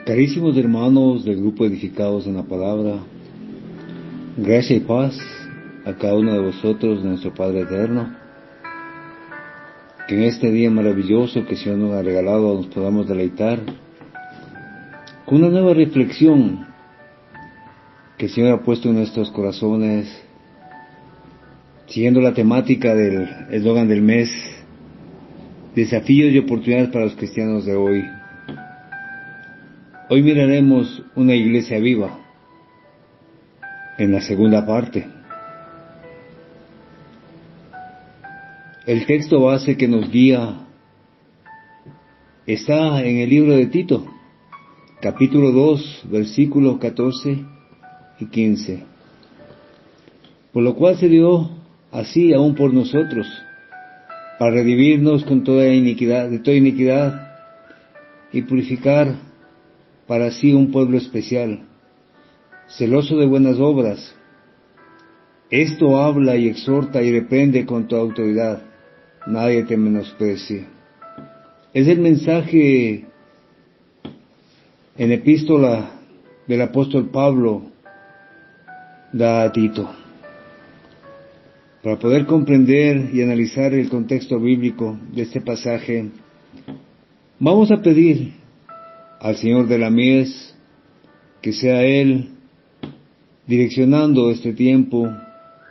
Carísimos hermanos del grupo Edificados en la Palabra, gracia y paz a cada uno de vosotros, nuestro Padre Eterno, que en este día maravilloso que el Señor nos ha regalado nos podamos deleitar con una nueva reflexión que el Señor ha puesto en nuestros corazones, siguiendo la temática del eslogan del mes, desafíos y oportunidades para los cristianos de hoy. Hoy miraremos una iglesia viva, en la segunda parte. El texto base que nos guía está en el libro de Tito, capítulo 2, versículos 14 y 15. Por lo cual se dio así aún por nosotros, para redimirnos de toda iniquidad, y purificar para sí un pueblo especial, celoso de buenas obras. Esto habla y exhorta y reprende con toda autoridad. Nadie te menosprecie. Es el mensaje en epístola del apóstol Pablo da a Tito. Para poder comprender y analizar el contexto bíblico de este pasaje, vamos a pedir al Señor de la mies que sea Él direccionando este tiempo,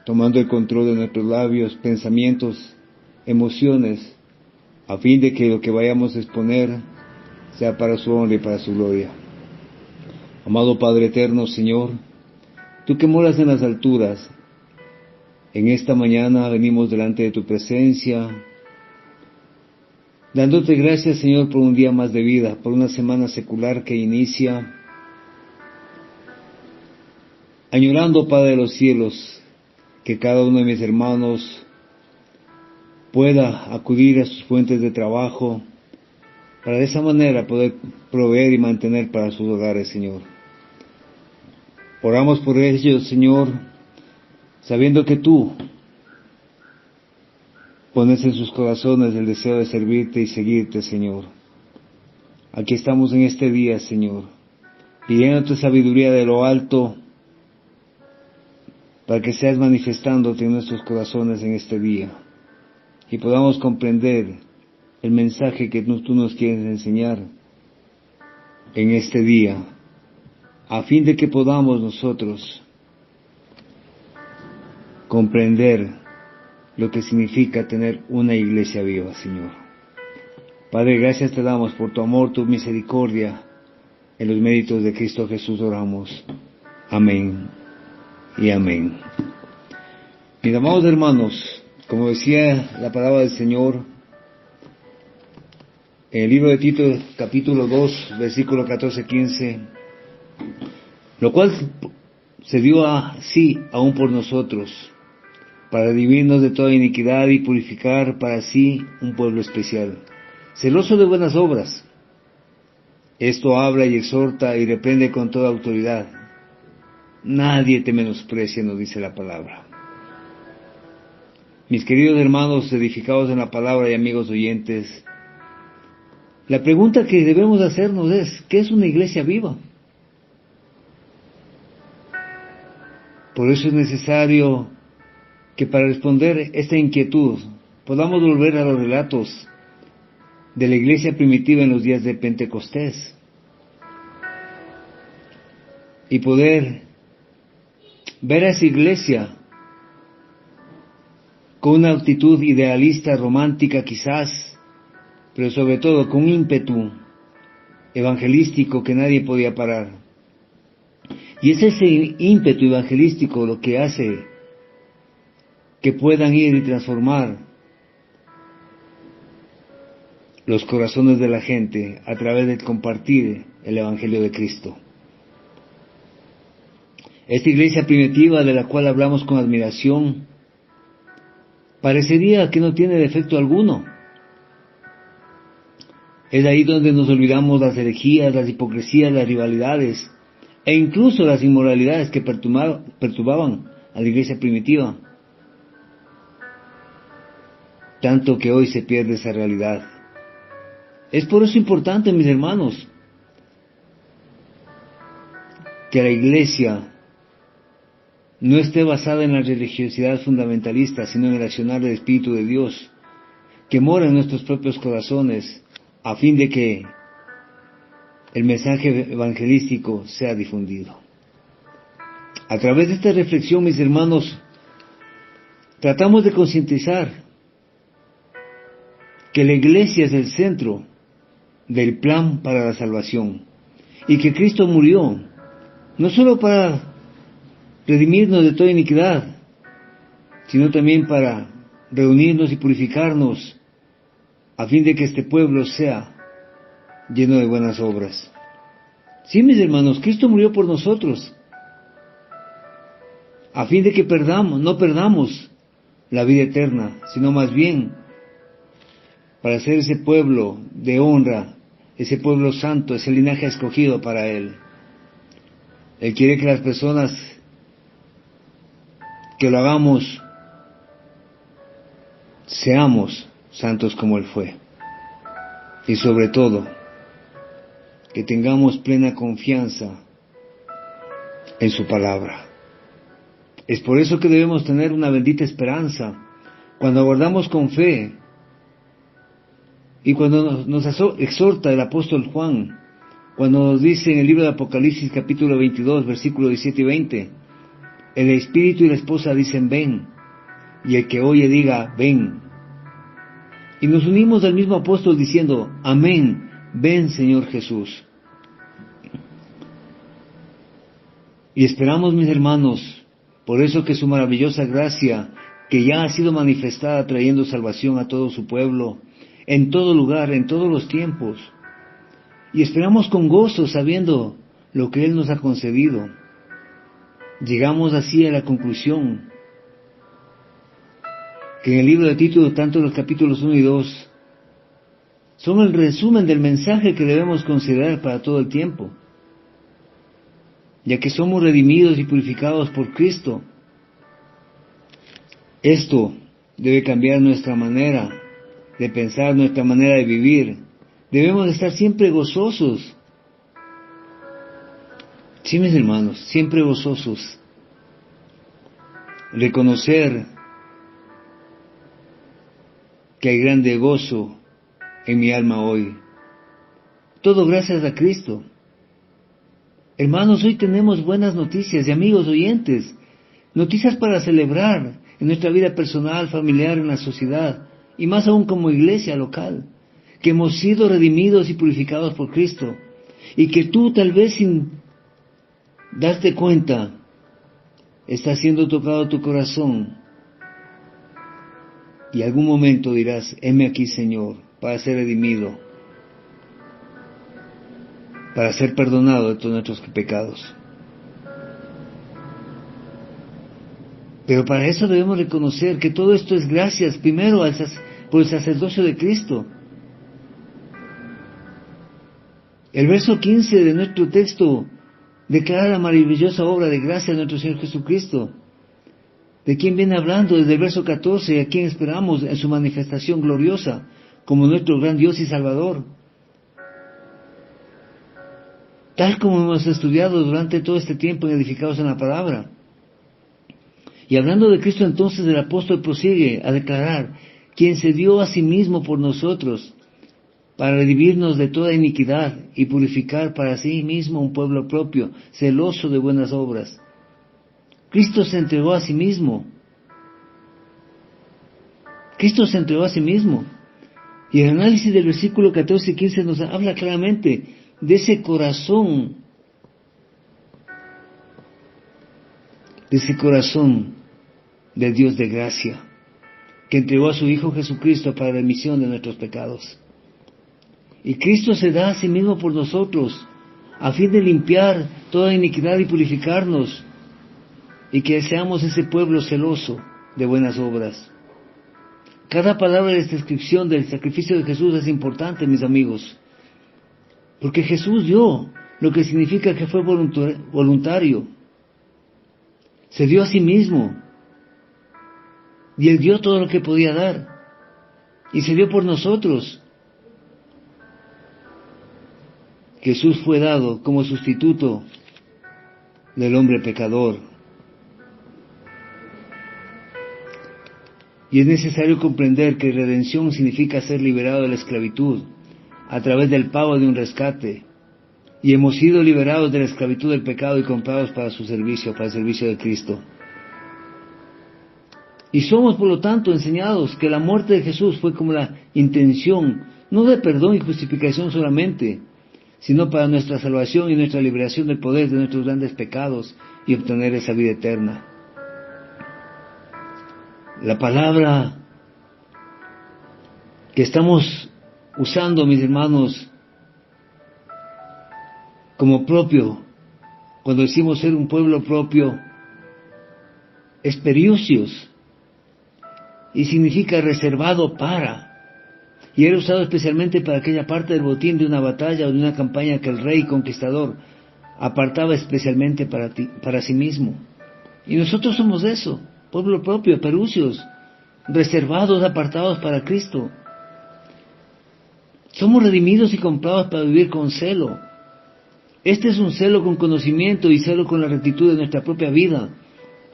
tomando el control de nuestros labios, pensamientos, emociones, a fin de que lo que vayamos a exponer sea para su honra y para su gloria. Amado Padre Eterno, Señor, tú que moras en las alturas, en esta mañana venimos delante de tu presencia, dándote gracias, Señor, por un día más de vida, por una semana secular que inicia, añorando, Padre de los cielos, que cada uno de mis hermanos pueda acudir a sus fuentes de trabajo, para de esa manera poder proveer y mantener para sus hogares, Señor. Oramos por ellos, Señor, sabiendo que tú pones en sus corazones el deseo de servirte y seguirte, Señor. Aquí estamos en este día, Señor, pidiendo tu sabiduría de lo alto, para que seas manifestándote en nuestros corazones en este día, y podamos comprender el mensaje que tú nos quieres enseñar en este día, a fin de que podamos nosotros comprender lo que significa tener una iglesia viva, Señor. Padre, gracias te damos por tu amor, tu misericordia. En los méritos de Cristo Jesús oramos. Amén y amén. Mis amados hermanos, como decía la palabra del Señor, en el libro de Tito, capítulo 2, versículo 14-15, lo cual se dio así aún por nosotros, para redimirnos de toda iniquidad y purificar para sí un pueblo especial, celoso de buenas obras. Esto habla y exhorta y reprende con toda autoridad. Nadie te menosprecia, nos dice la palabra. Mis queridos hermanos edificados en la palabra y amigos oyentes, la pregunta que debemos hacernos es, ¿qué es una iglesia viva? Por eso es necesario que para responder esta inquietud podamos volver a los relatos de la iglesia primitiva en los días de Pentecostés y poder ver a esa iglesia con una actitud idealista, romántica quizás, pero sobre todo con un ímpetu evangelístico que nadie podía parar. Y es ese ímpetu evangelístico lo que hace que puedan ir y transformar los corazones de la gente a través de compartir el Evangelio de Cristo. Esta iglesia primitiva de la cual hablamos con admiración, parecería que no tiene defecto alguno. Es ahí donde nos olvidamos las herejías, las hipocresías, las rivalidades e incluso las inmoralidades que perturbaban a la iglesia primitiva. Tanto que hoy se pierde esa realidad. Es por eso importante, mis hermanos, que la Iglesia no esté basada en la religiosidad fundamentalista, sino en el accionar del Espíritu de Dios, que mora en nuestros propios corazones, a fin de que el mensaje evangelístico sea difundido. A través de esta reflexión, mis hermanos, tratamos de concientizar que la Iglesia es el centro del plan para la salvación y que Cristo murió no solo para redimirnos de toda iniquidad, sino también para reunirnos y purificarnos a fin de que este pueblo sea lleno de buenas obras. Sí, mis hermanos, Cristo murió por nosotros a fin de que no perdamos la vida eterna, sino más bien para ser ese pueblo de honra, ese pueblo santo, ese linaje escogido para Él. Él quiere que las personas que lo hagamos seamos santos como Él fue. Y sobre todo, que tengamos plena confianza en su palabra. Es por eso que debemos tener una bendita esperanza cuando aguardamos con fe y cuando nos exhorta el apóstol Juan, cuando nos dice en el libro de Apocalipsis capítulo 22, versículos 17 y 20, el espíritu y la esposa dicen ven, y el que oye diga ven. Y nos unimos al mismo apóstol diciendo amén, ven Señor Jesús. Y esperamos, mis hermanos, por eso que su maravillosa gracia, que ya ha sido manifestada trayendo salvación a todo su pueblo, en todo lugar, en todos los tiempos. Y esperamos con gozo sabiendo lo que Él nos ha concedido. Llegamos así a la conclusión que en el libro de Tito, tanto los capítulos 1 y 2, son el resumen del mensaje que debemos considerar para todo el tiempo, ya que somos redimidos y purificados por Cristo. Esto debe cambiar nuestra manera de pensar, nuestra manera de vivir. Debemos estar siempre gozosos. Sí, mis hermanos, siempre gozosos. Reconocer que hay grande gozo en mi alma hoy. Todo gracias a Cristo. Hermanos, hoy tenemos buenas noticias y amigos oyentes, noticias para celebrar en nuestra vida personal, familiar, en la sociedad, y más aún como iglesia local, que hemos sido redimidos y purificados por Cristo, y que tú tal vez sin darte cuenta, está siendo tocado tu corazón, y algún momento dirás, heme aquí Señor, para ser redimido, para ser perdonado de todos nuestros pecados. Pero para eso debemos reconocer que todo esto es gracias primero por el sacerdocio de Cristo. El verso 15 de nuestro texto declara la maravillosa obra de gracia de nuestro Señor Jesucristo. ¿De quién viene hablando? Desde el verso 14, a quien esperamos en su manifestación gloriosa como nuestro gran Dios y Salvador. Tal como hemos estudiado durante todo este tiempo en Edificados en la Palabra. Y hablando de Cristo entonces el apóstol prosigue a declarar, quien se dio a sí mismo por nosotros, para redimirnos de toda iniquidad y purificar para sí mismo un pueblo propio, celoso de buenas obras. Cristo se entregó a sí mismo. Cristo se entregó a sí mismo. Y el análisis del versículo 14 y 15 nos habla claramente de ese corazón, del Dios de gracia, que entregó a su Hijo Jesucristo para la remisión de nuestros pecados. Y Cristo se da a sí mismo por nosotros, a fin de limpiar toda iniquidad y purificarnos, y que seamos ese pueblo celoso de buenas obras. Cada palabra de esta descripción del sacrificio de Jesús es importante, mis amigos, porque Jesús dio lo que significa que fue voluntario. Se dio a sí mismo, y Él dio todo lo que podía dar, y se dio por nosotros. Jesús fue dado como sustituto del hombre pecador. Y es necesario comprender que redención significa ser liberado de la esclavitud a través del pago de un rescate. Y hemos sido liberados de la esclavitud del pecado y comprados para su servicio, para el servicio de Cristo. Y somos, por lo tanto, enseñados que la muerte de Jesús fue como la intención, no de perdón y justificación solamente, sino para nuestra salvación y nuestra liberación del poder de nuestros grandes pecados y obtener esa vida eterna. La palabra que estamos usando, mis hermanos, como propio, cuando decimos ser un pueblo propio, es periusios, y significa reservado para, y era usado especialmente para aquella parte del botín de una batalla o de una campaña que el rey conquistador apartaba especialmente para sí mismo. Y nosotros somos eso, pueblo propio, perusios, reservados, apartados para Cristo. Somos redimidos y comprados para vivir con celo. Este es un celo con conocimiento y celo con la rectitud de nuestra propia vida,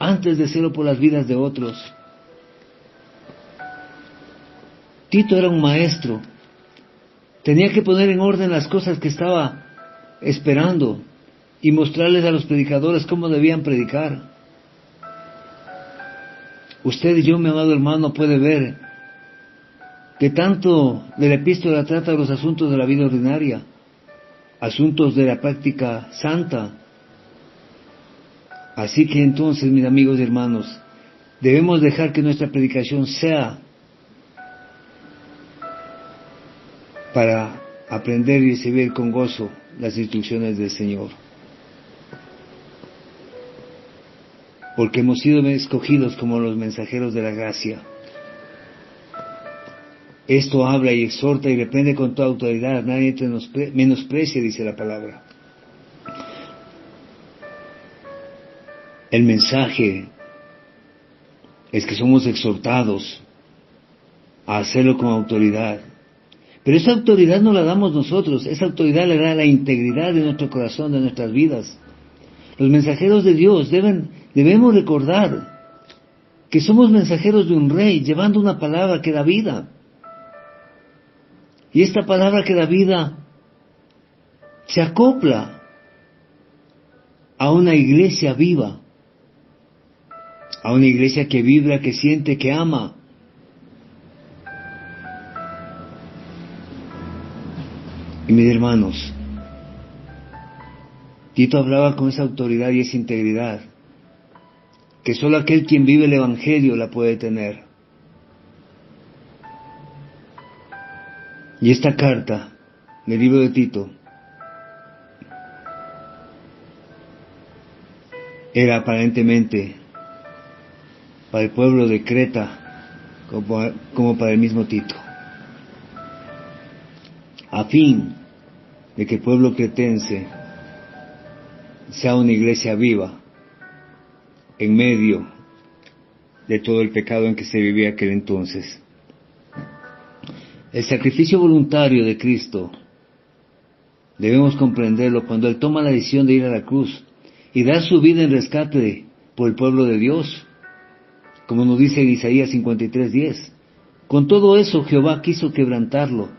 antes de celo por las vidas de otros. Tito era un maestro. Tenía que poner en orden las cosas que estaba esperando y mostrarles a los predicadores cómo debían predicar. Usted y yo, mi amado hermano, puede ver que tanto de la epístola trata los asuntos de la vida ordinaria, asuntos de la práctica santa. Así que entonces, mis amigos y hermanos, debemos dejar que nuestra predicación sea para aprender y recibir con gozo las instrucciones del Señor. Porque hemos sido escogidos como los mensajeros de la gracia. Esto habla y exhorta y reprende con toda autoridad, nadie te menosprecia, dice la palabra. El mensaje es que somos exhortados a hacerlo con autoridad. Pero esa autoridad no la damos nosotros, esa autoridad le da la integridad de nuestro corazón, de nuestras vidas. Los mensajeros de Dios debemos recordar que somos mensajeros de un rey, llevando una palabra que da vida. Y esta palabra que da vida se acopla a una iglesia viva, a una iglesia que vibra, que siente, que ama. Y mis hermanos, Tito hablaba con esa autoridad y esa integridad, que solo aquel quien vive el Evangelio la puede tener. Y esta carta del libro de Tito era aparentemente para el pueblo de Creta como para el mismo Tito, a fin de que el pueblo cretense sea una iglesia viva en medio de todo el pecado en que se vivía aquel entonces. El sacrificio voluntario de Cristo debemos comprenderlo cuando Él toma la decisión de ir a la cruz y dar su vida en rescate por el pueblo de Dios, como nos dice en Isaías 53:10. Con todo eso Jehová quiso quebrantarlo,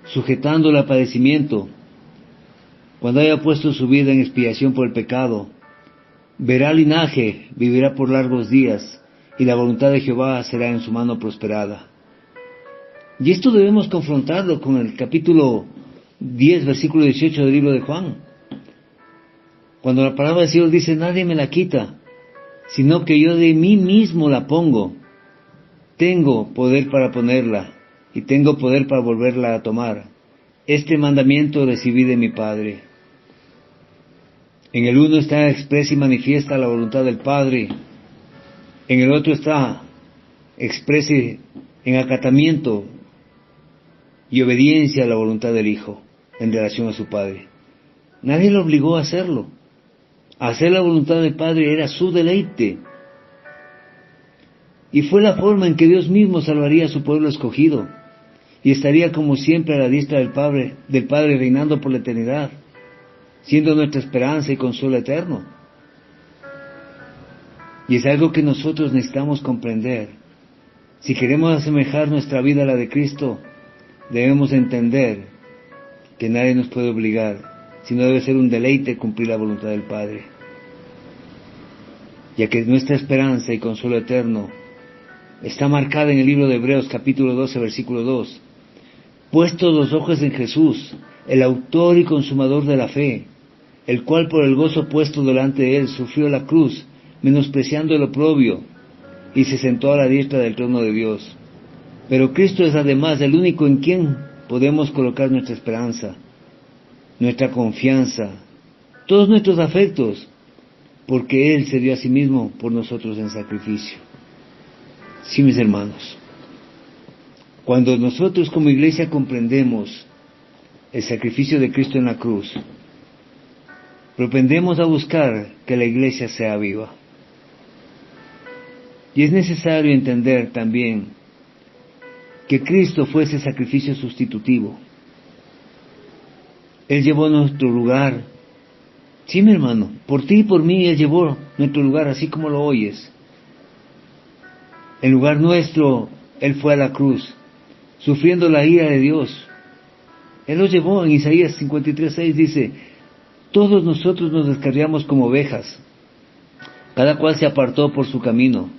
sujetándolo al padecimiento. Cuando haya puesto su vida en expiación por el pecado, verá linaje, vivirá por largos días, y la voluntad de Jehová será en su mano prosperada. Y esto debemos confrontarlo con el capítulo 10, versículo 18 del libro de Juan. Cuando la palabra del Señor dice, nadie me la quita, sino que yo de mí mismo la pongo. Tengo poder para ponerla, y tengo poder para volverla a tomar. Este mandamiento recibí de mi Padre. En el uno está expresa y manifiesta la voluntad del Padre. En el otro está expresa en acatamiento y obediencia a la voluntad del Hijo en relación a su Padre. Nadie lo obligó a hacerlo. Hacer la voluntad del Padre era su deleite. Y fue la forma en que Dios mismo salvaría a su pueblo escogido. Y estaría como siempre a la diestra del Padre reinando por la eternidad, siendo nuestra esperanza y consuelo eterno. Y es algo que nosotros necesitamos comprender. Si queremos asemejar nuestra vida a la de Cristo, debemos entender que nadie nos puede obligar, sino debe ser un deleite cumplir la voluntad del Padre. Ya que nuestra esperanza y consuelo eterno está marcada en el libro de Hebreos capítulo 12, versículo 2. Puestos los ojos en Jesús, el autor y consumador de la fe, el cual por el gozo puesto delante de él sufrió la cruz, menospreciando el oprobio, y se sentó a la diestra del trono de Dios. Pero Cristo es además el único en quien podemos colocar nuestra esperanza, nuestra confianza, todos nuestros afectos, porque Él se dio a sí mismo por nosotros en sacrificio. Sí, mis hermanos, cuando nosotros como iglesia comprendemos el sacrificio de Cristo en la cruz, propendemos a buscar que la iglesia sea viva. Y es necesario entender también que Cristo fue ese sacrificio sustitutivo. Él llevó nuestro lugar. Sí, mi hermano, por ti y por mí Él llevó nuestro lugar, así como lo oyes. En lugar nuestro, Él fue a la cruz, sufriendo la ira de Dios. Él lo llevó. En Isaías 53:6 dice: todos nosotros nos descarriamos como ovejas, cada cual se apartó por su camino,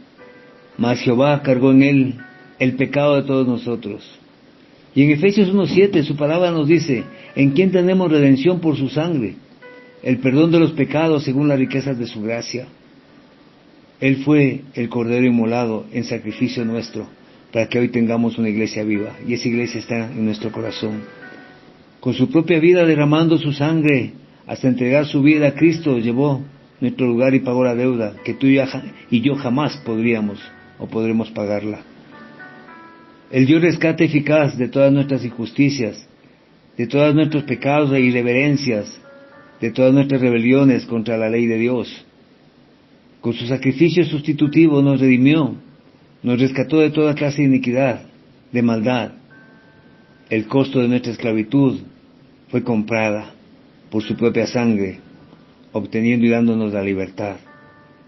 mas Jehová cargó en Él el pecado de todos nosotros. Y en Efesios 1:7 su palabra nos dice: en quien tenemos redención por su sangre, el perdón de los pecados según las riquezas de su gracia. Él fue el Cordero inmolado en sacrificio nuestro, para que hoy tengamos una iglesia viva, y esa iglesia está en nuestro corazón. Con su propia vida derramando su sangre, hasta entregar su vida a Cristo, llevó nuestro lugar y pagó la deuda, que tú y yo jamás podríamos o podremos pagarla. Él dio rescate eficaz de todas nuestras injusticias, de todos nuestros pecados e irreverencias, de todas nuestras rebeliones contra la ley de Dios. Con su sacrificio sustitutivo nos redimió, nos rescató de toda clase de iniquidad, de maldad. El costo de nuestra esclavitud fue comprada por su propia sangre, obteniendo y dándonos la libertad.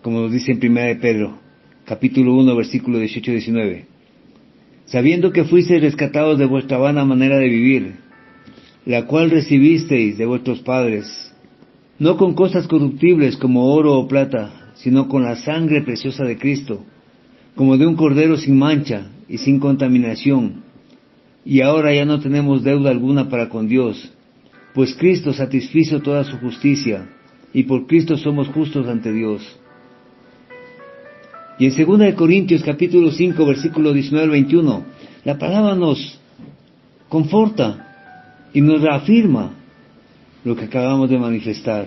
Como nos dice en 1 de Pedro, capítulo 1, versículo 18-19. Sabiendo que fuisteis rescatados de vuestra vana manera de vivir, la cual recibisteis de vuestros padres, no con cosas corruptibles como oro o plata, sino con la sangre preciosa de Cristo, como de un cordero sin mancha y sin contaminación. Y ahora ya no tenemos deuda alguna para con Dios, pues Cristo satisfizo toda su justicia, y por Cristo somos justos ante Dios. Y en 2 de Corintios capítulo 5, versículo 19-21, la palabra nos conforta y nos reafirma lo que acabamos de manifestar,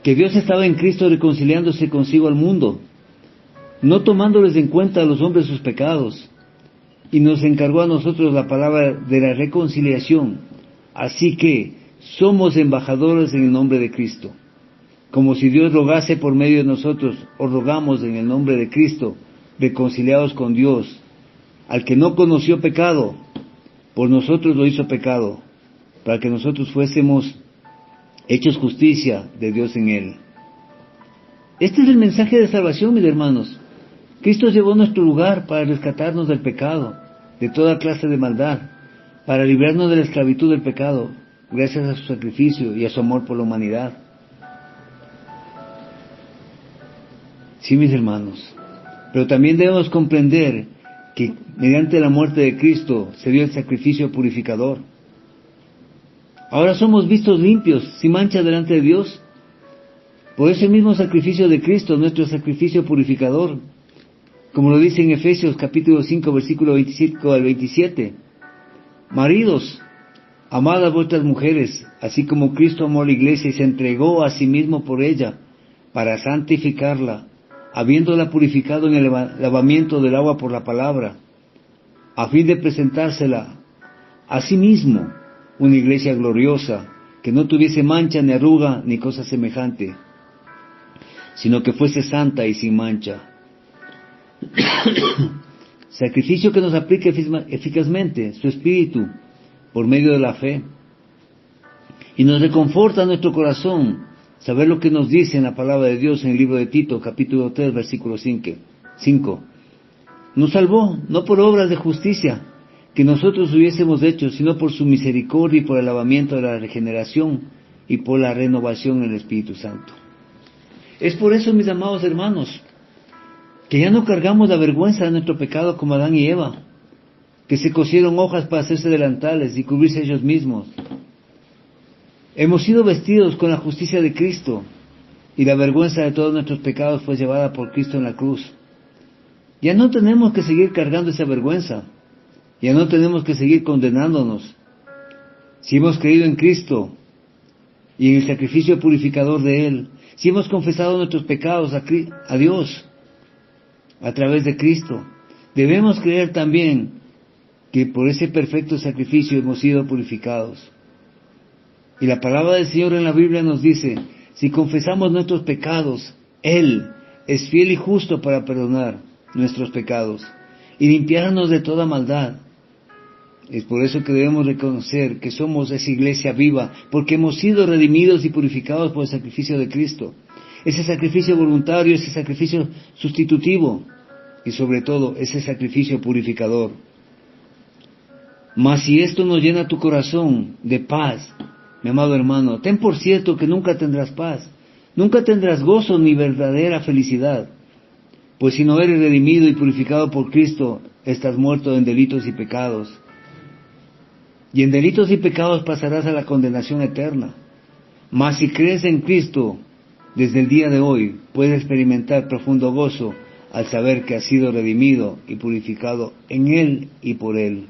que Dios estaba en Cristo reconciliándose consigo al mundo, no tomándoles en cuenta a los hombres sus pecados, y nos encargó a nosotros la palabra de la reconciliación. Así que somos embajadores en el nombre de Cristo. Como si Dios rogase por medio de nosotros, os rogamos en el nombre de Cristo, reconciliados con Dios. Al que no conoció pecado, por nosotros lo hizo pecado, para que nosotros fuésemos hechos justicia de Dios en Él. Este es el mensaje de salvación, mis hermanos. Cristo llevó nuestro lugar para rescatarnos del pecado, de toda clase de maldad, para librarnos de la esclavitud del pecado, gracias a su sacrificio y a su amor por la humanidad. Sí, mis hermanos, pero también debemos comprender que mediante la muerte de Cristo se dio el sacrificio purificador. Ahora somos vistos limpios, sin mancha delante de Dios, por ese mismo sacrificio de Cristo, nuestro sacrificio purificador, como lo dice en Efesios capítulo 5, versículo 25-27. Maridos, amad a vuestras mujeres, así como Cristo amó a la iglesia y se entregó a sí mismo por ella, para santificarla, habiéndola purificado en el lavamiento del agua por la palabra, a fin de presentársela a sí mismo una iglesia gloriosa, que no tuviese mancha ni arruga ni cosa semejante, sino que fuese santa y sin mancha. Sacrificio que nos aplique eficazmente su Espíritu por medio de la fe, y nos reconforta nuestro corazón saber lo que nos dice en la palabra de Dios en el libro de Tito, capítulo 3, versículo 5. Nos salvó, no por obras de justicia que nosotros hubiésemos hecho, sino por su misericordia y por el lavamiento de la regeneración y por la renovación en el Espíritu Santo. Es por eso, mis amados hermanos, que ya no cargamos la vergüenza de nuestro pecado como Adán y Eva, que se cosieron hojas para hacerse delantales y cubrirse ellos mismos. Hemos sido vestidos con la justicia de Cristo, y la vergüenza de todos nuestros pecados fue llevada por Cristo en la cruz. Ya no tenemos que seguir cargando esa vergüenza, ya no tenemos que seguir condenándonos. Si hemos creído en Cristo y en el sacrificio purificador de Él, si hemos confesado nuestros pecados a Dios a través de Cristo, debemos creer también que por ese perfecto sacrificio hemos sido purificados. Y la palabra del Señor en la Biblia nos dice, si confesamos nuestros pecados, Él es fiel y justo para perdonar nuestros pecados y limpiarnos de toda maldad. Es por eso que debemos reconocer que somos esa iglesia viva, porque hemos sido redimidos y purificados por el sacrificio de Cristo. Ese sacrificio voluntario, ese sacrificio sustitutivo y sobre todo ese sacrificio purificador. Mas si esto no llena tu corazón de paz, mi amado hermano, ten por cierto que nunca tendrás paz, nunca tendrás gozo ni verdadera felicidad. Pues si no eres redimido y purificado por Cristo, estás muerto en delitos y pecados. Y en delitos y pecados pasarás a la condenación eterna. Mas si crees en Cristo, desde el día de hoy, puedes experimentar profundo gozo al saber que has sido redimido y purificado en Él y por Él.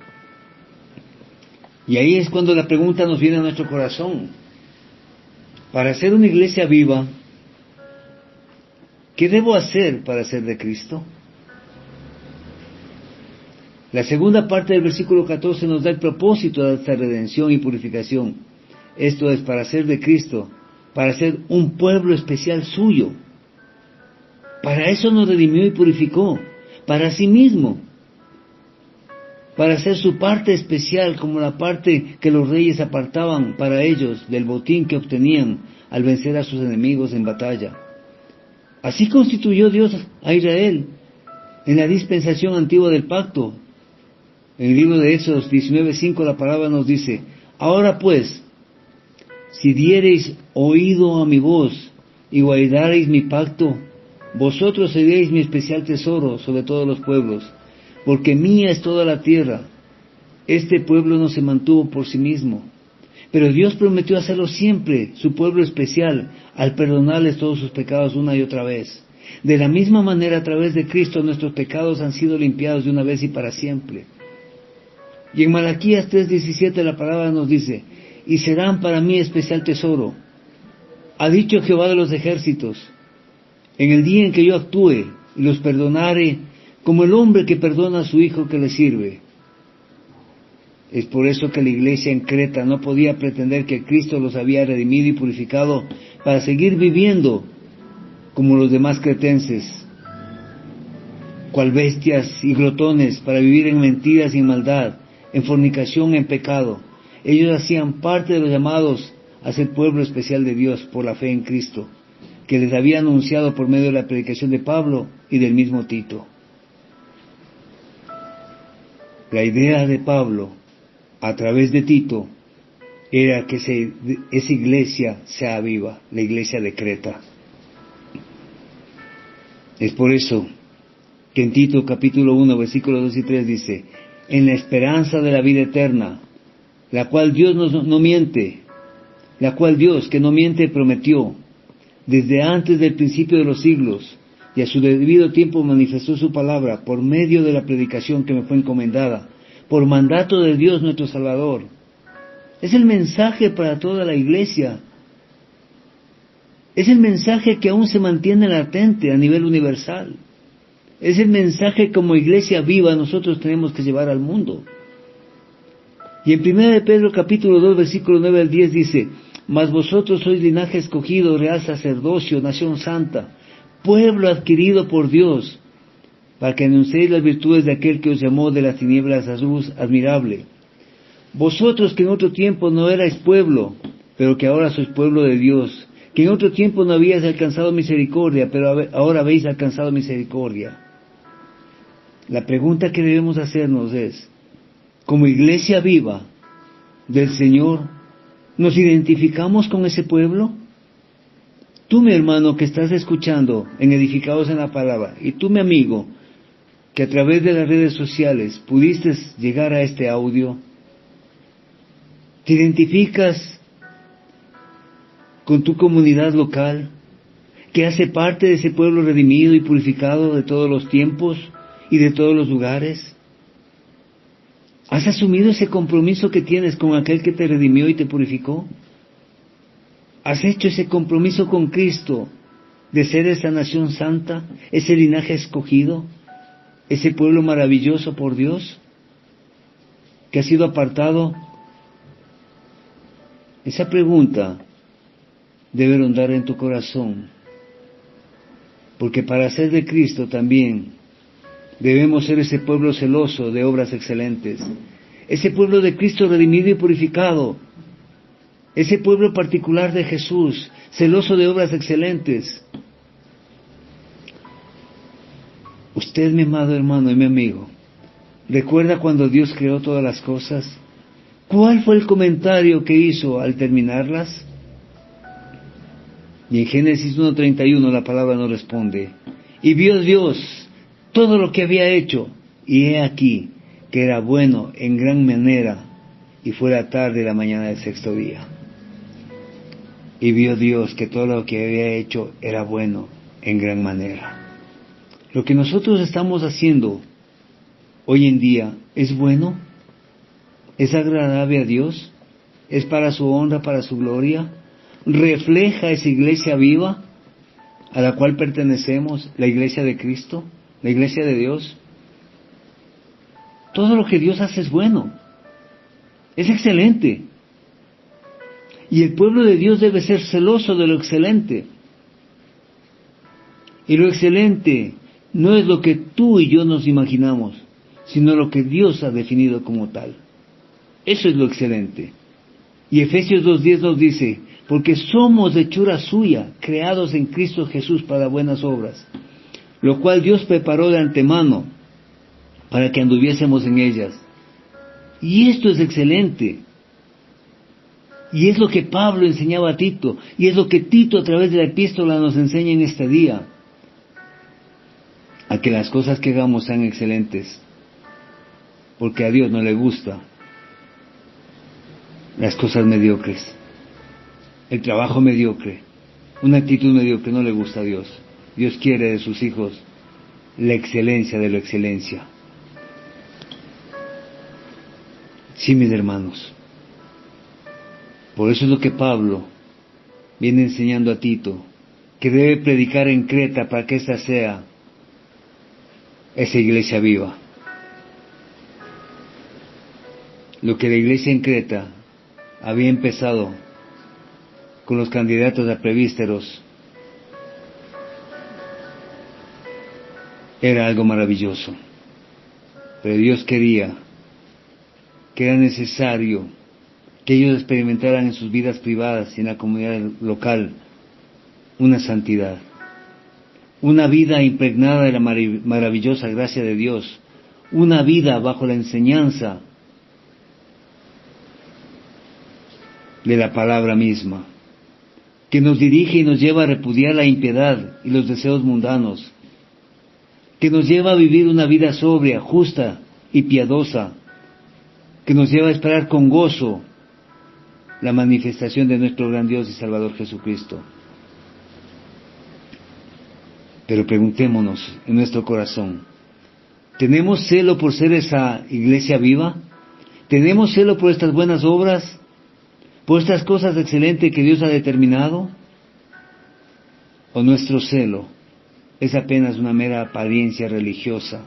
Y ahí es cuando la pregunta nos viene a nuestro corazón. Para ser una iglesia viva, ¿qué debo hacer para ser de Cristo? La segunda parte del versículo 14 nos da el propósito de esta redención y purificación. Esto es para ser de Cristo, para ser un pueblo especial suyo. Para eso nos redimió y purificó, para sí mismo, para ser su parte especial, como la parte que los reyes apartaban para ellos del botín que obtenían al vencer a sus enemigos en batalla. Así constituyó Dios a Israel en la dispensación antigua del pacto. En el libro de Éxodo 19:5 la palabra nos dice, ahora pues, si diereis oído a mi voz y guardareis mi pacto, vosotros seréis mi especial tesoro sobre todos los pueblos, porque mía es toda la tierra. Este pueblo no se mantuvo por sí mismo, pero Dios prometió hacerlo siempre su pueblo especial al perdonarles todos sus pecados una y otra vez. De la misma manera, a través de Cristo, nuestros pecados han sido limpiados de una vez y para siempre. Y en Malaquías 3:17 la palabra nos dice, y serán para mí especial tesoro. Ha dicho Jehová de los ejércitos, en el día en que yo actúe y los perdonare, como el hombre que perdona a su hijo que le sirve. Es por eso que la iglesia en Creta no podía pretender que Cristo los había redimido y purificado para seguir viviendo como los demás cretenses, cual bestias y glotones, para vivir en mentiras y en maldad, en fornicación, en pecado. Ellos hacían parte de los llamados a ser pueblo especial de Dios por la fe en Cristo, que les había anunciado por medio de la predicación de Pablo y del mismo Tito. La idea de Pablo, a través de Tito, era que esa iglesia sea viva, la iglesia de Creta. Es por eso que en Tito capítulo 1, versículos 2 y 3 dice, en la esperanza de la vida eterna, la cual Dios no miente, la cual Dios que no miente prometió, desde antes del principio de los siglos, y a su debido tiempo manifestó su palabra por medio de la predicación que me fue encomendada, por mandato de Dios nuestro Salvador. Es el mensaje para toda la iglesia. Es el mensaje que aún se mantiene latente a nivel universal. Es el mensaje como iglesia viva nosotros tenemos que llevar al mundo. Y en 1 de Pedro capítulo 2 versículo 9 al 10 dice, mas vosotros sois linaje escogido, real sacerdocio, nación santa, pueblo adquirido por Dios, para que anunciéis las virtudes de aquel que os llamó de las tinieblas a su luz admirable. Vosotros que en otro tiempo no erais pueblo, pero que ahora sois pueblo de Dios, que en otro tiempo no habíais alcanzado misericordia, pero ahora habéis alcanzado misericordia. La pregunta que debemos hacernos es, como iglesia viva del Señor, ¿nos identificamos con ese pueblo? Tú, mi hermano, que estás escuchando en Edificados en la Palabra, y tú, mi amigo, que a través de las redes sociales pudiste llegar a este audio, ¿te identificas con tu comunidad local, que hace parte de ese pueblo redimido y purificado de todos los tiempos y de todos los lugares? ¿Has asumido ese compromiso que tienes con aquel que te redimió y te purificó? ¿Has hecho ese compromiso con Cristo de ser esa nación santa, ese linaje escogido, ese pueblo maravilloso por Dios, que ha sido apartado? Esa pregunta debe rondar en tu corazón, porque para ser de Cristo también debemos ser ese pueblo celoso de obras excelentes, ese pueblo de Cristo redimido y purificado, ese pueblo particular de Jesús, celoso de obras excelentes. Usted, mi amado hermano y mi amigo, ¿recuerda cuando Dios creó todas las cosas? ¿Cuál fue el comentario que hizo al terminarlas? Y en Génesis 1:31 la palabra nos responde, y vio Dios todo lo que había hecho, y he aquí que era bueno en gran manera, y fue la tarde y la mañana del sexto día. Y vio Dios que todo lo que había hecho era bueno en gran manera. Lo que nosotros estamos haciendo hoy en día es bueno, es agradable a Dios, es para su honra, para su gloria, refleja esa iglesia viva a la cual pertenecemos, la iglesia de Cristo, la iglesia de Dios. Todo lo que Dios hace es bueno, es excelente. Y el pueblo de Dios debe ser celoso de lo excelente. Y lo excelente no es lo que tú y yo nos imaginamos, sino lo que Dios ha definido como tal. Eso es lo excelente. Y Efesios 2:10 nos dice, porque somos hechura suya, creados en Cristo Jesús para buenas obras, lo cual Dios preparó de antemano para que anduviésemos en ellas. Y esto es excelente. Y es lo que Pablo enseñaba a Tito, y es lo que Tito a través de la epístola nos enseña en este día, a que las cosas que hagamos sean excelentes, porque a Dios no le gusta las cosas mediocres, el trabajo mediocre, una actitud mediocre no le gusta a Dios. Dios quiere de sus hijos la excelencia de la excelencia. Sí, mis hermanos. Por eso es lo que Pablo viene enseñando a Tito, que debe predicar en Creta para que ésta sea esa iglesia viva. Lo que la iglesia en Creta había empezado con los candidatos a presbíteros era algo maravilloso, pero Dios quería que era necesario que ellos experimentaran en sus vidas privadas y en la comunidad local una santidad, una vida impregnada de la maravillosa gracia de Dios, una vida bajo la enseñanza de la palabra misma, que nos dirige y nos lleva a repudiar la impiedad y los deseos mundanos, que nos lleva a vivir una vida sobria, justa y piadosa, que nos lleva a esperar con gozo la manifestación de nuestro gran Dios y Salvador Jesucristo. Pero preguntémonos en nuestro corazón, ¿tenemos celo por ser esa iglesia viva? ¿Tenemos celo por estas buenas obras? ¿Por estas cosas excelentes que Dios ha determinado? ¿O nuestro celo es apenas una mera apariencia religiosa?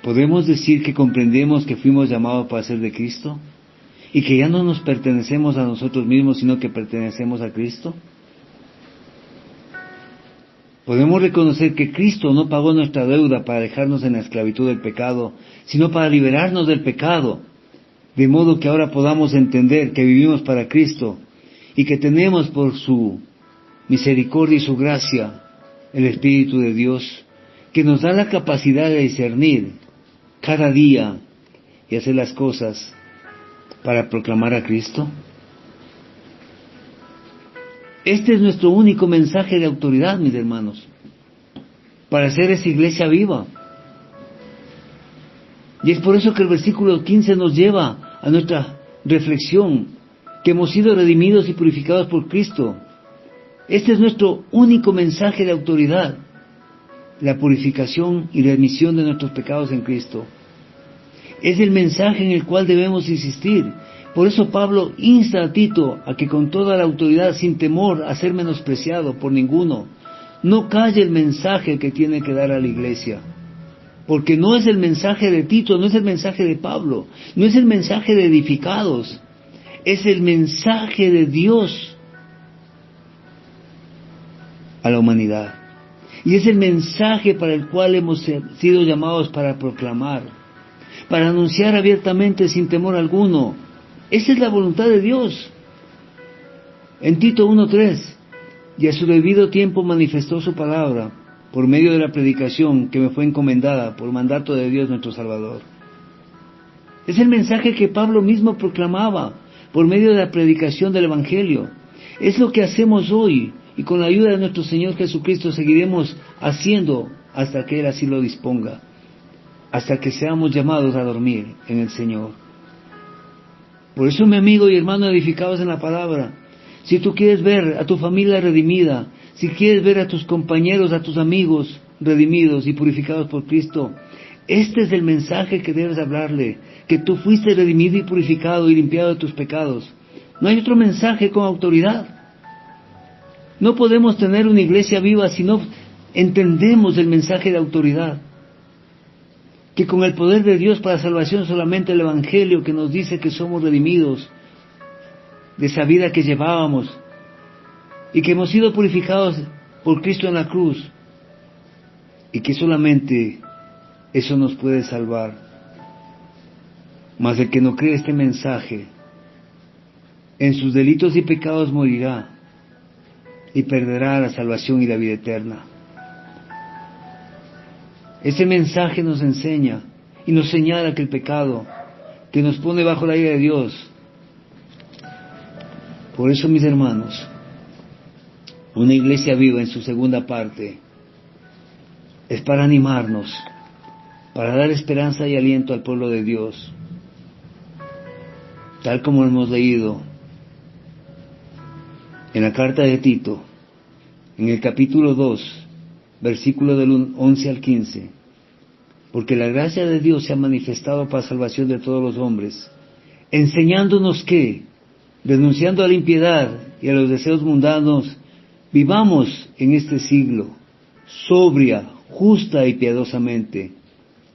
¿Podemos decir que comprendemos que fuimos llamados para ser de Cristo? ¿Y que ya no nos pertenecemos a nosotros mismos, sino que pertenecemos a Cristo? ¿Podemos reconocer que Cristo no pagó nuestra deuda para dejarnos en la esclavitud del pecado, sino para liberarnos del pecado de modo que ahora podamos entender que vivimos para Cristo y que tenemos por su misericordia y su gracia el Espíritu de Dios, que nos da la capacidad de discernir cada día y hacer las cosas para proclamar a Cristo. Este es nuestro único mensaje de autoridad, mis hermanos, para hacer esa iglesia viva. Y es por eso que el versículo 15 nos lleva a nuestra reflexión, que hemos sido redimidos y purificados por Cristo. Este es nuestro único mensaje de autoridad, la purificación y remisión de nuestros pecados en Cristo. Es el mensaje en el cual debemos insistir. Por eso Pablo insta a Tito a que con toda la autoridad, sin temor a ser menospreciado por ninguno, no calle el mensaje que tiene que dar a la iglesia. Porque no es el mensaje de Tito, no es el mensaje de Pablo, no es el mensaje de edificados, es el mensaje de Dios a la humanidad. Y es el mensaje para el cual hemos sido llamados para proclamar, para anunciar abiertamente sin temor alguno. Esa es la voluntad de Dios. En Tito 1:3, y a su debido tiempo manifestó su palabra, por medio de la predicación que me fue encomendada por mandato de Dios nuestro Salvador. Es el mensaje que Pablo mismo proclamaba por medio de la predicación del Evangelio. Es lo que hacemos hoy, y con la ayuda de nuestro Señor Jesucristo seguiremos haciendo hasta que Él así lo disponga, hasta que seamos llamados a dormir en el Señor. Por eso, mi amigo y hermano edificados en la palabra, si tú quieres ver a tu familia redimida, si quieres ver a tus compañeros, a tus amigos redimidos y purificados por Cristo, este es el mensaje que debes hablarle, que tú fuiste redimido y purificado y limpiado de tus pecados. No hay otro mensaje con autoridad. No podemos tener una iglesia viva si no entendemos el mensaje de autoridad. Que con el poder de Dios para salvación solamente el Evangelio que nos dice que somos redimidos de esa vida que llevábamos y que hemos sido purificados por Cristo en la cruz y que solamente eso nos puede salvar. Mas el que no cree este mensaje, en sus delitos y pecados morirá y perderá la salvación y la vida eterna. Ese mensaje nos enseña y nos señala que el pecado, que nos pone bajo la ira de Dios. Por eso, mis hermanos, una iglesia viva en su segunda parte es para animarnos, para dar esperanza y aliento al pueblo de Dios, tal como hemos leído en la carta de Tito, en el capítulo 2, versículo del 11 al 15, porque la gracia de Dios se ha manifestado para salvación de todos los hombres, enseñándonos que, renunciando a la impiedad y a los deseos mundanos, vivamos en este siglo, sobria, justa y piadosamente,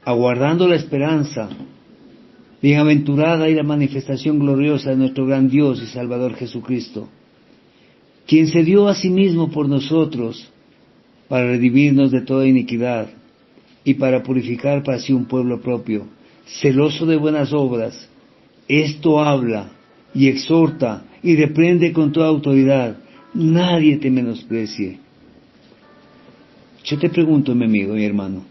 aguardando la esperanza bienaventurada y la manifestación gloriosa de nuestro gran Dios y Salvador Jesucristo, quien se dio a sí mismo por nosotros para redimirnos de toda iniquidad y para purificar para sí un pueblo propio, celoso de buenas obras. Esto habla y exhorta y reprende con toda autoridad. Nadie te menosprecie. Yo te pregunto, mi amigo, mi hermano,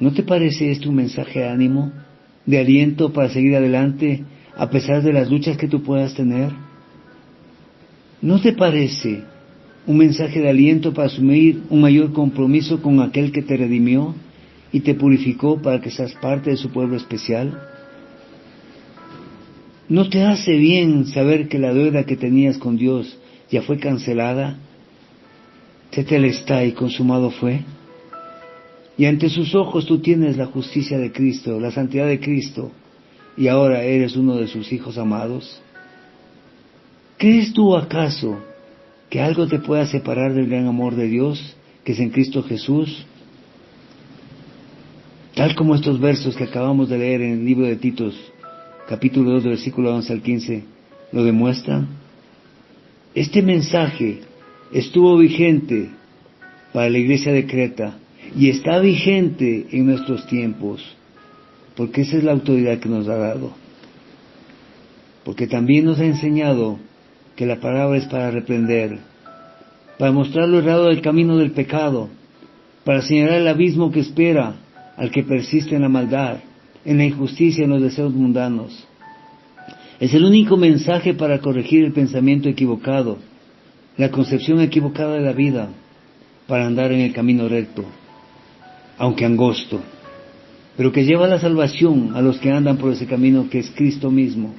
¿no te parece esto un mensaje de ánimo, de aliento para seguir adelante a pesar de las luchas que tú puedas tener? ¿No te parece un mensaje de aliento para asumir un mayor compromiso con aquel que te redimió y te purificó para que seas parte de su pueblo especial? ¿No te hace bien saber que la deuda que tenías con Dios ya fue cancelada? Tetelestai, consumado fue. Y ante sus ojos tú tienes la justicia de Cristo, la santidad de Cristo, y ahora eres uno de sus hijos amados. ¿Crees tú acaso que algo te pueda separar del gran amor de Dios, que es en Cristo Jesús? Tal como estos versos que acabamos de leer en el libro de Tito, capítulo 2, versículo 11 al 15, lo demuestran. Este mensaje estuvo vigente para la iglesia de Creta y está vigente en nuestros tiempos, porque esa es la autoridad que nos ha dado. porque también nos ha enseñado que la palabra es para reprender, para mostrar lo errado del camino del pecado, para señalar el abismo que espera al que persiste en la maldad, en la injusticia, en los deseos mundanos. Es el único mensaje para corregir el pensamiento equivocado, la concepción equivocada de la vida, para andar en el camino recto, aunque angosto, pero que lleva la salvación a los que andan por ese camino que es Cristo mismo.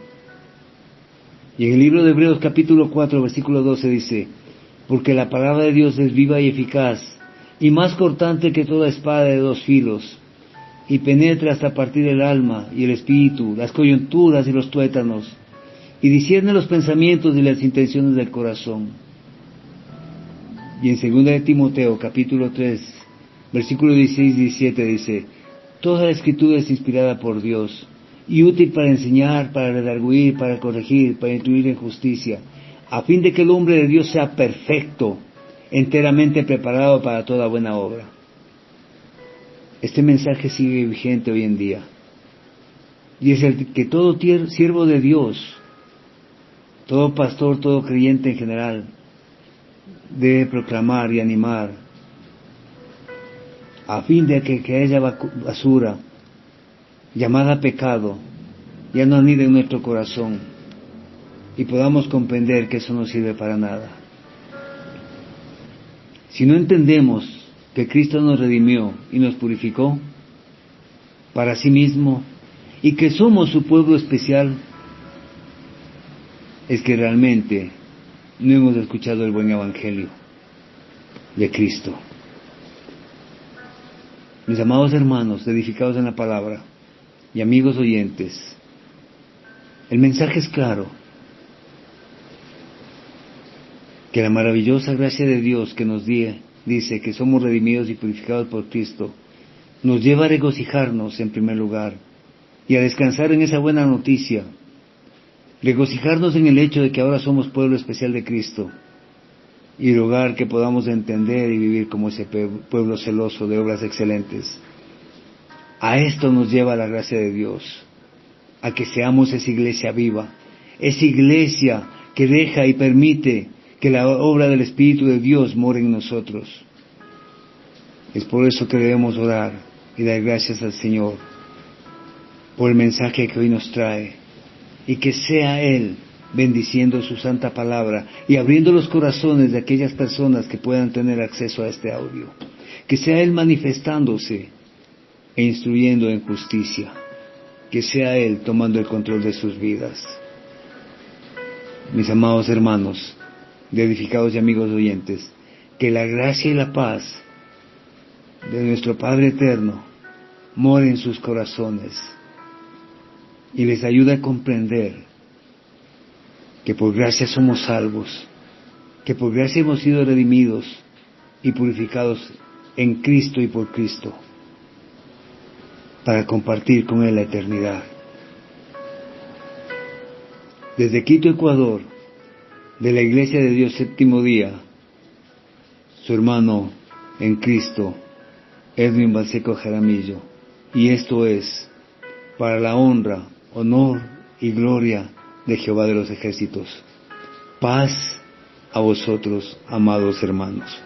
Y en el libro de Hebreos capítulo 4, versículo 12 dice: porque la palabra de Dios es viva y eficaz, y más cortante que toda espada de dos filos, y penetra hasta partir el alma y el espíritu, las coyunturas y los tuétanos, y discierne los pensamientos y las intenciones del corazón. Y en 2 de Timoteo capítulo 3, versículo 16 y 17 dice: toda la escritura es inspirada por Dios, y útil para enseñar, para redarguir, para corregir, para instruir en justicia, a fin de que el hombre de Dios sea perfecto, enteramente preparado para toda buena obra. Este mensaje sigue vigente hoy en día, y es el que todo siervo de Dios, todo pastor, todo creyente en general, debe proclamar y animar, a fin de que haya basura llamada pecado ya no anide en nuestro corazón, y podamos comprender que eso no sirve para nada. Si no entendemos que Cristo nos redimió y nos purificó para sí mismo, y que somos su pueblo especial, es que realmente no hemos escuchado el buen evangelio de Cristo. Mis amados hermanos, edificados en la palabra, y amigos oyentes, el mensaje es claro: que la maravillosa gracia de Dios que nos dice que somos redimidos y purificados por Cristo, nos lleva a regocijarnos en primer lugar, y a descansar en esa buena noticia, regocijarnos en el hecho de que ahora somos pueblo especial de Cristo, y rogar que podamos entender y vivir como ese pueblo celoso de obras excelentes. A esto nos lleva la gracia de Dios, a que seamos esa iglesia viva, esa iglesia que deja y permite que la obra del Espíritu de Dios more en nosotros. Es por eso que debemos orar y dar gracias al Señor por el mensaje que hoy nos trae, y que sea Él bendiciendo su santa palabra y abriendo los corazones de aquellas personas que puedan tener acceso a este audio, que sea Él manifestándose e instruyendo en justicia, que sea Él tomando el control de sus vidas. Mis amados hermanos, de edificados y amigos oyentes, que la gracia y la paz de nuestro Padre Eterno more en sus corazones y les ayude a comprender que por gracia somos salvos, que por gracia hemos sido redimidos y purificados en Cristo y por Cristo, para compartir con Él la eternidad. Desde Quito, Ecuador, de la Iglesia de Dios Séptimo Día, su hermano en Cristo, Edwin Balseco Jaramillo, y esto es para la honra, honor y gloria de Jehová de los ejércitos. Paz a vosotros, amados hermanos.